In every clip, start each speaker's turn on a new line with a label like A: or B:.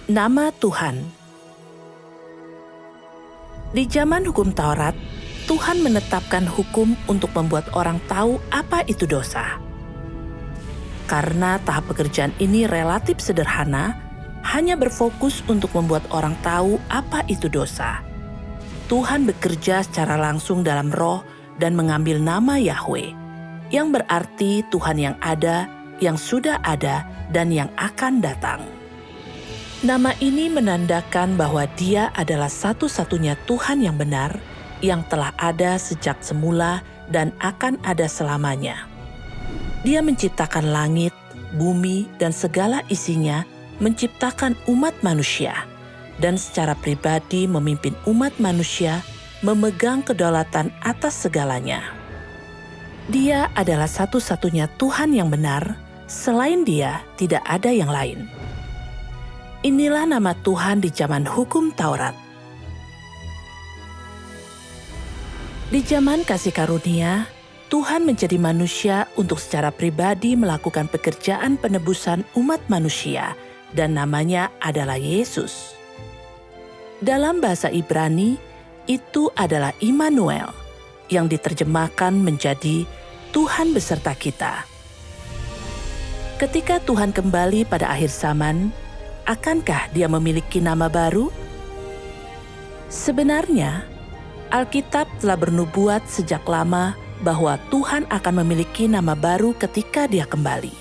A: Nama Tuhan. Di zaman hukum Taurat, Tuhan menetapkan hukum untuk membuat orang tahu apa itu dosa. Karena tahap pekerjaan ini relatif sederhana, hanya berfokus untuk membuat orang tahu apa itu dosa. Tuhan bekerja secara langsung dalam roh dan mengambil nama Yahweh, yang berarti Tuhan yang ada, yang sudah ada, dan yang akan datang. Nama ini menandakan bahwa Dia adalah satu-satunya Tuhan yang benar, yang telah ada sejak semula dan akan ada selamanya. Dia menciptakan langit, bumi, dan segala isinya, menciptakan umat manusia, dan secara pribadi memimpin umat manusia, memegang kedaulatan atas segalanya. Dia adalah satu-satunya Tuhan yang benar, selain Dia tidak ada yang lain. Inilah nama Tuhan di zaman hukum Taurat. Di zaman kasih karunia, Tuhan menjadi manusia untuk secara pribadi melakukan pekerjaan penebusan umat manusia, dan namanya adalah Yesus. Dalam bahasa Ibrani, itu adalah Immanuel, yang diterjemahkan menjadi Tuhan beserta kita. Ketika Tuhan kembali pada akhir zaman, akankah Dia memiliki nama baru? Sebenarnya, Alkitab telah bernubuat sejak lama bahwa Tuhan akan memiliki nama baru ketika Dia kembali.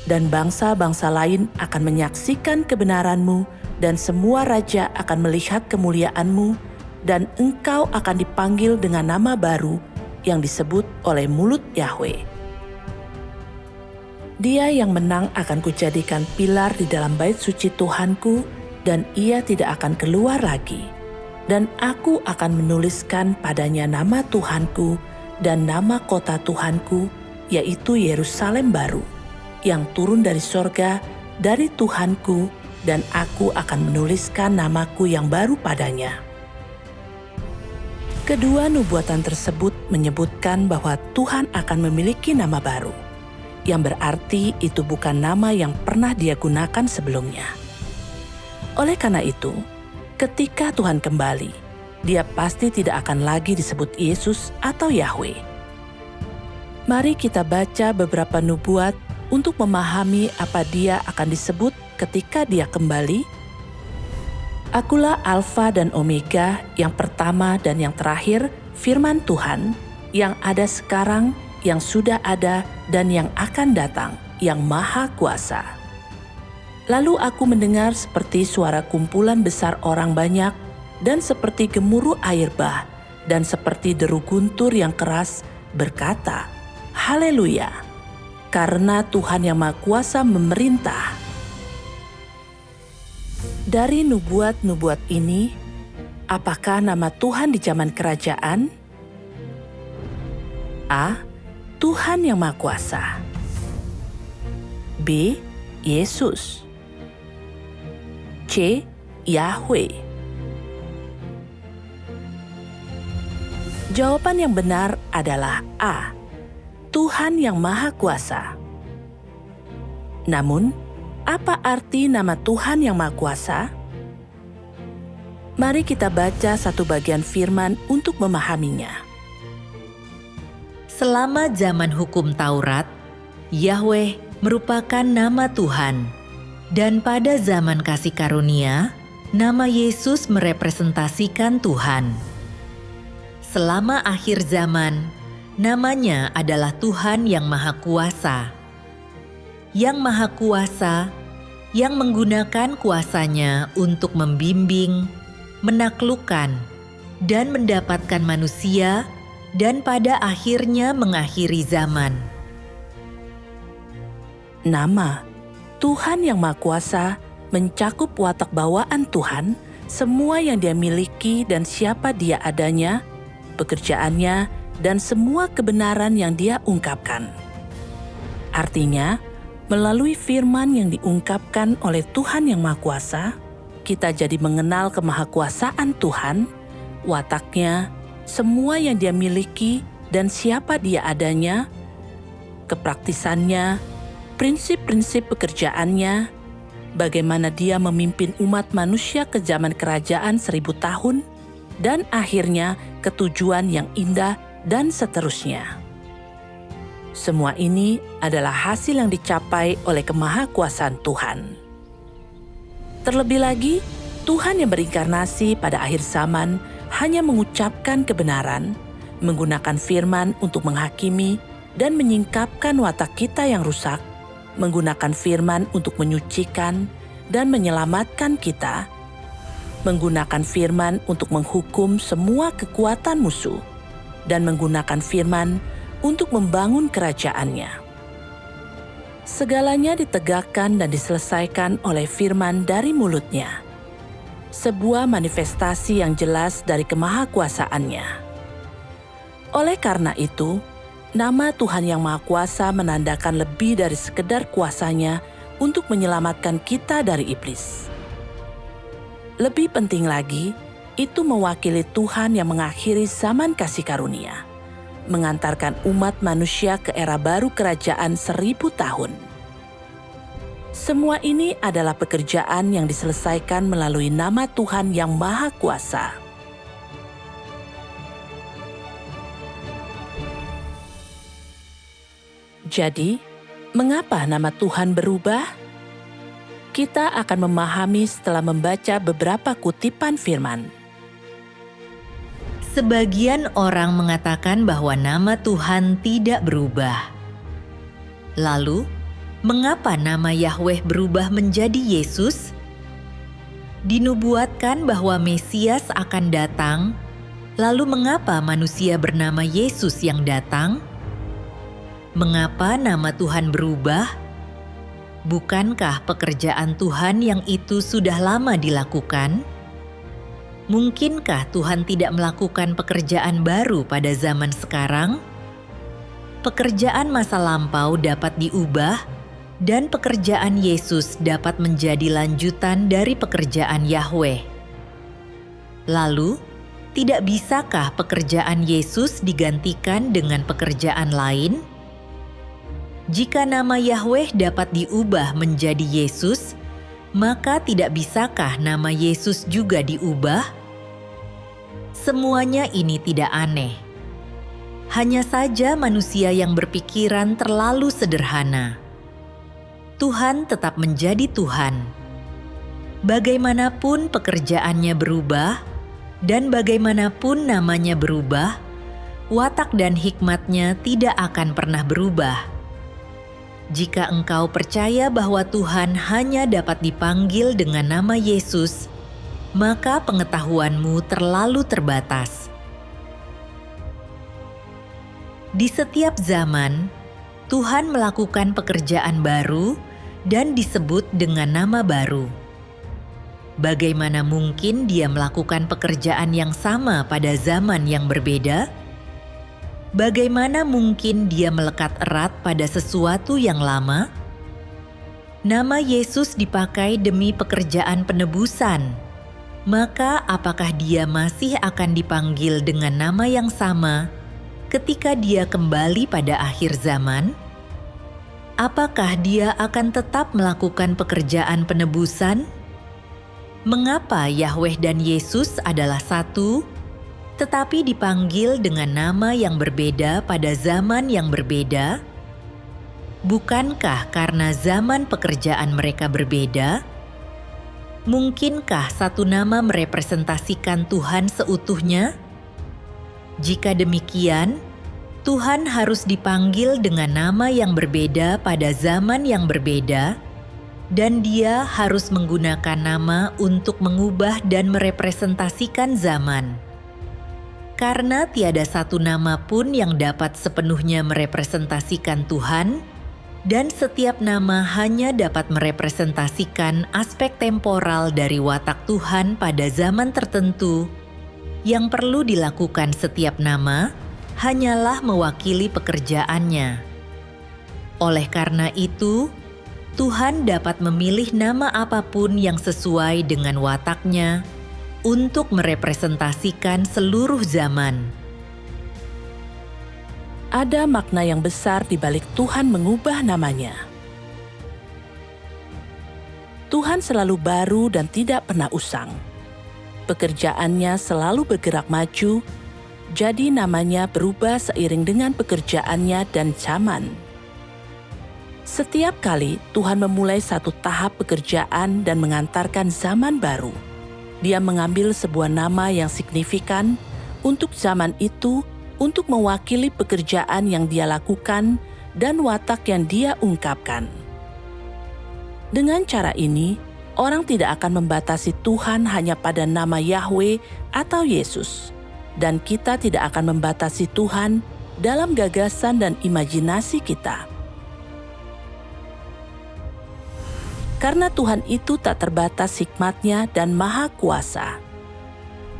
A: Dan bangsa-bangsa lain akan menyaksikan kebenaran-Mu, dan semua raja akan melihat kemuliaan-Mu, dan Engkau akan dipanggil dengan nama baru yang disebut oleh mulut Yahweh. Dia yang menang akan kujadikan pilar di dalam bait suci Tuhanku, dan Ia tidak akan keluar lagi. Dan aku akan menuliskan padanya nama Tuhanku dan nama kota Tuhanku, yaitu Yerusalem baru, yang turun dari sorga, dari Tuhanku, dan aku akan menuliskan namaku yang baru padanya. Kedua nubuatan tersebut menyebutkan bahwa Tuhan akan memiliki nama baru, yang berarti itu bukan nama yang pernah Dia gunakan sebelumnya. Oleh karena itu, ketika Tuhan kembali, Dia pasti tidak akan lagi disebut Yesus atau Yahweh. Mari kita baca beberapa nubuat untuk memahami apa Dia akan disebut ketika Dia kembali. Akulah Alfa dan Omega, yang pertama dan yang terakhir, firman Tuhan, yang ada sekarang, yang sudah ada, dan yang akan datang, yang Maha Kuasa. Lalu aku mendengar seperti suara kumpulan besar orang banyak, dan seperti gemuruh air bah, dan seperti deru guntur yang keras, berkata, Haleluya! Karena Tuhan yang Maha Kuasa memerintah. Dari nubuat-nubuat ini, apakah nama Tuhan di zaman kerajaan? A. Tuhan yang Maha Kuasa. B. Yesus. C. Yahweh. Jawaban yang benar adalah A. Tuhan yang Maha Kuasa. Namun, apa arti nama Tuhan yang Maha Kuasa? Mari kita baca satu bagian firman untuk memahaminya.
B: Selama zaman hukum Taurat, Yahweh merupakan nama Tuhan. Dan pada zaman kasih karunia, nama Yesus merepresentasikan Tuhan. Selama akhir zaman, namanya adalah Tuhan yang Maha Kuasa. Yang Maha Kuasa, yang menggunakan kuasanya untuk membimbing, menaklukkan, dan mendapatkan manusia, dan pada akhirnya mengakhiri zaman.
A: Nama Tuhan yang Maha Kuasa mencakup watak bawaan Tuhan, semua yang Dia miliki dan siapa Dia adanya, pekerjaannya, dan semua kebenaran yang Dia ungkapkan. Artinya, melalui firman yang diungkapkan oleh Tuhan yang Maha Kuasa, kita jadi mengenal kemahakuasaan Tuhan, wataknya, semua yang Dia miliki dan siapa Dia adanya, kepraktisannya, prinsip-prinsip pekerjaannya, bagaimana Dia memimpin umat manusia ke zaman kerajaan 1000 tahun, dan akhirnya ke tujuan yang indah dan seterusnya. Semua ini adalah hasil yang dicapai oleh kemahakuasaan Tuhan. Terlebih lagi, Tuhan yang berinkarnasi pada akhir zaman hanya mengucapkan kebenaran, menggunakan firman untuk menghakimi dan menyingkapkan watak kita yang rusak, menggunakan firman untuk menyucikan dan menyelamatkan kita, menggunakan firman untuk menghukum semua kekuatan musuh, dan menggunakan firman untuk membangun kerajaannya. Segalanya ditegakkan dan diselesaikan oleh firman dari mulutnya, sebuah manifestasi yang jelas dari kemahakuasaannya. Oleh karena itu, nama Tuhan Yang Maha Kuasa menandakan lebih dari sekedar kuasanya untuk menyelamatkan kita dari iblis. Lebih penting lagi, itu mewakili Tuhan yang mengakhiri zaman kasih karunia, mengantarkan umat manusia ke era baru kerajaan 1000 tahun. Semua ini adalah pekerjaan yang diselesaikan melalui nama Tuhan Yang Maha Kuasa. Jadi, mengapa nama Tuhan berubah? Kita akan memahami setelah membaca beberapa kutipan firman.
B: Sebagian orang mengatakan bahwa nama Tuhan tidak berubah. Lalu, mengapa nama Yahweh berubah menjadi Yesus? Dinubuatkan bahwa Mesias akan datang, lalu mengapa manusia bernama Yesus yang datang? Mengapa nama Tuhan berubah? Bukankah pekerjaan Tuhan yang itu sudah lama dilakukan? Mungkinkah Tuhan tidak melakukan pekerjaan baru pada zaman sekarang? Pekerjaan masa lampau dapat diubah, dan pekerjaan Yesus dapat menjadi lanjutan dari pekerjaan Yahweh. Lalu, tidak bisakah pekerjaan Yesus digantikan dengan pekerjaan lain? Jika nama Yahweh dapat diubah menjadi Yesus, maka tidak bisakah nama Yesus juga diubah? Semuanya ini tidak aneh. Hanya saja manusia yang berpikiran terlalu sederhana. Tuhan tetap menjadi Tuhan. Bagaimanapun pekerjaannya berubah, dan bagaimanapun namanya berubah, watak dan hikmatnya tidak akan pernah berubah. Jika engkau percaya bahwa Tuhan hanya dapat dipanggil dengan nama Yesus, maka pengetahuanmu terlalu terbatas. Di setiap zaman, Tuhan melakukan pekerjaan baru dan disebut dengan nama baru. Bagaimana mungkin Dia melakukan pekerjaan yang sama pada zaman yang berbeda? Bagaimana mungkin Dia melekat erat pada sesuatu yang lama? Nama Yesus dipakai demi pekerjaan penebusan. Maka apakah Dia masih akan dipanggil dengan nama yang sama ketika Dia kembali pada akhir zaman? Apakah Dia akan tetap melakukan pekerjaan penebusan? Mengapa Yahweh dan Yesus adalah satu, tetapi dipanggil dengan nama yang berbeda pada zaman yang berbeda? Bukankah karena zaman pekerjaan mereka berbeda? Mungkinkah satu nama merepresentasikan Tuhan seutuhnya? Jika demikian, Tuhan harus dipanggil dengan nama yang berbeda pada zaman yang berbeda, dan Dia harus menggunakan nama untuk mengubah dan merepresentasikan zaman. Karena tiada satu nama pun yang dapat sepenuhnya merepresentasikan Tuhan, dan setiap nama hanya dapat merepresentasikan aspek temporal dari watak Tuhan pada zaman tertentu. Yang perlu dilakukan setiap nama hanyalah mewakili pekerjaannya. Oleh karena itu, Tuhan dapat memilih nama apapun yang sesuai dengan wataknya untuk merepresentasikan seluruh zaman.
A: Ada makna yang besar di balik Tuhan mengubah namanya. Tuhan selalu baru dan tidak pernah usang. Pekerjaannya selalu bergerak maju, jadi namanya berubah seiring dengan pekerjaannya dan zaman. Setiap kali Tuhan memulai satu tahap pekerjaan dan mengantarkan zaman baru, Dia mengambil sebuah nama yang signifikan untuk zaman itu, untuk mewakili pekerjaan yang Dia lakukan dan watak yang Dia ungkapkan. Dengan cara ini, orang tidak akan membatasi Tuhan hanya pada nama Yahweh atau Yesus, dan kita tidak akan membatasi Tuhan dalam gagasan dan imajinasi kita. Karena Tuhan itu tak terbatas hikmat-Nya dan maha kuasa.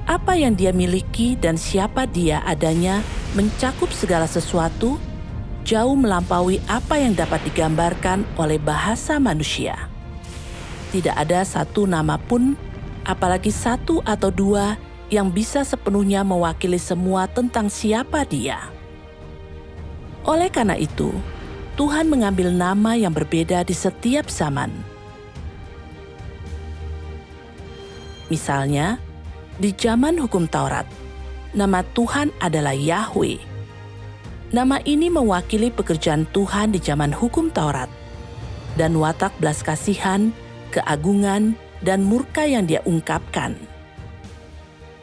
A: Apa yang Dia miliki dan siapa Dia adanya mencakup segala sesuatu, jauh melampaui apa yang dapat digambarkan oleh bahasa manusia. Tidak ada satu nama pun, apalagi satu atau dua, yang bisa sepenuhnya mewakili semua tentang siapa Dia. Oleh karena itu, Tuhan mengambil nama yang berbeda di setiap zaman. Misalnya, di zaman hukum Taurat, nama Tuhan adalah Yahweh. Nama ini mewakili pekerjaan Tuhan di zaman hukum Taurat dan watak belas kasihan, keagungan, dan murka yang Dia ungkapkan.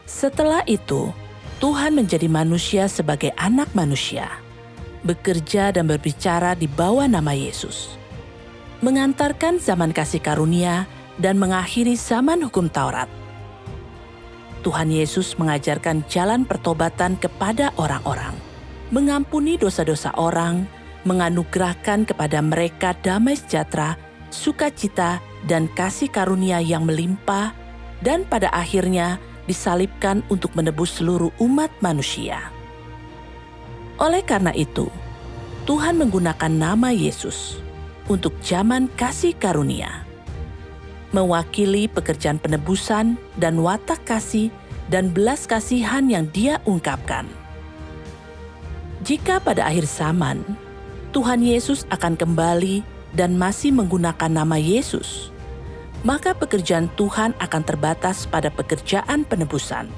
A: Setelah itu, Tuhan menjadi manusia sebagai anak manusia, bekerja dan berbicara di bawah nama Yesus, mengantarkan zaman kasih karunia dan mengakhiri zaman hukum Taurat. Tuhan Yesus mengajarkan jalan pertobatan kepada orang-orang, mengampuni dosa-dosa orang, menganugerahkan kepada mereka damai sejahtera, sukacita, dan kasih karunia yang melimpah, dan pada akhirnya disalibkan untuk menebus seluruh umat manusia. Oleh karena itu, Tuhan menggunakan nama Yesus untuk zaman kasih karunia, mewakili pekerjaan penebusan dan watak kasih dan belas kasihan yang Dia ungkapkan. Jika pada akhir zaman, Tuhan Yesus akan kembali dan masih menggunakan nama Yesus, maka pekerjaan Tuhan akan terbatas pada pekerjaan penebusan.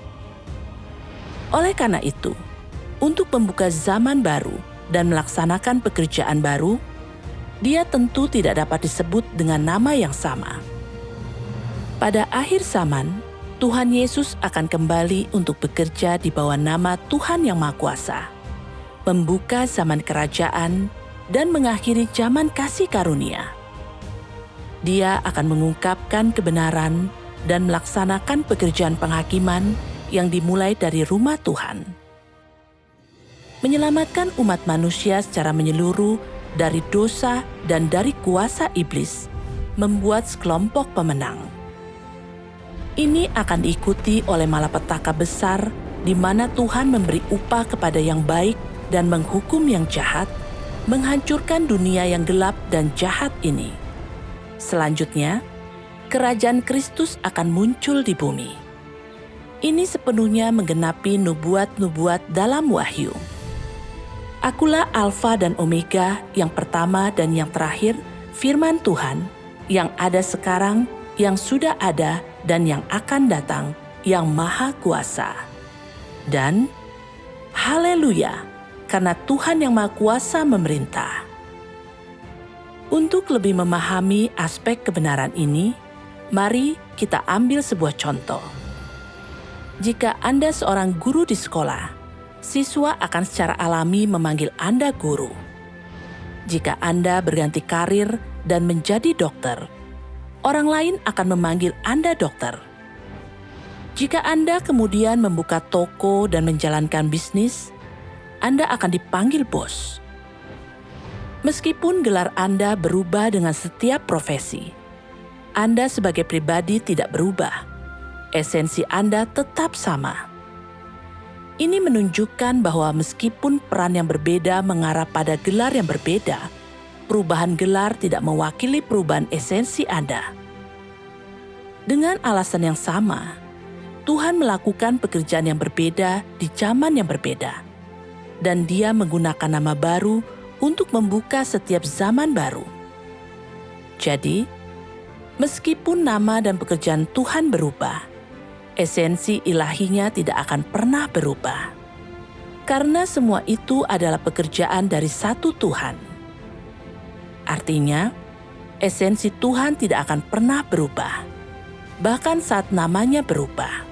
A: Oleh karena itu, untuk membuka zaman baru dan melaksanakan pekerjaan baru, Dia tentu tidak dapat disebut dengan nama yang sama. Pada akhir zaman, Tuhan Yesus akan kembali untuk bekerja di bawah nama Tuhan Yang Maha Kuasa, membuka zaman kerajaan, dan mengakhiri zaman kasih karunia. Dia akan mengungkapkan kebenaran dan melaksanakan pekerjaan penghakiman yang dimulai dari rumah Tuhan, menyelamatkan umat manusia secara menyeluruh dari dosa dan dari kuasa iblis, membuat sekelompok pemenang. Ini akan diikuti oleh malapetaka besar di mana Tuhan memberi upah kepada yang baik dan menghukum yang jahat, menghancurkan dunia yang gelap dan jahat ini. Selanjutnya, kerajaan Kristus akan muncul di bumi. Ini sepenuhnya menggenapi nubuat-nubuat dalam Wahyu. Akulah Alfa dan Omega, yang pertama dan yang terakhir, firman Tuhan, yang ada sekarang, yang sudah ada, dan yang akan datang, yang Maha Kuasa. Dan, haleluya, karena Tuhan Yang Maha Kuasa memerintah. Untuk lebih memahami aspek kebenaran ini, mari kita ambil sebuah contoh. Jika Anda seorang guru di sekolah, siswa akan secara alami memanggil Anda guru. Jika Anda berganti karir dan menjadi dokter, orang lain akan memanggil Anda dokter. Jika Anda kemudian membuka toko dan menjalankan bisnis, Anda akan dipanggil bos. Meskipun gelar Anda berubah dengan setiap profesi, Anda sebagai pribadi tidak berubah. Esensi Anda tetap sama. Ini menunjukkan bahwa meskipun peran yang berbeda mengarah pada gelar yang berbeda, perubahan gelar tidak mewakili perubahan esensi Anda. Dengan alasan yang sama, Tuhan melakukan pekerjaan yang berbeda di zaman yang berbeda, dan Dia menggunakan nama baru untuk membuka setiap zaman baru. Jadi, Meskipun nama dan pekerjaan Tuhan berubah, esensi ilahinya tidak akan pernah berubah. Karena semua itu adalah pekerjaan dari satu Tuhan. Artinya, esensi Tuhan tidak akan pernah berubah, bahkan saat namanya berubah.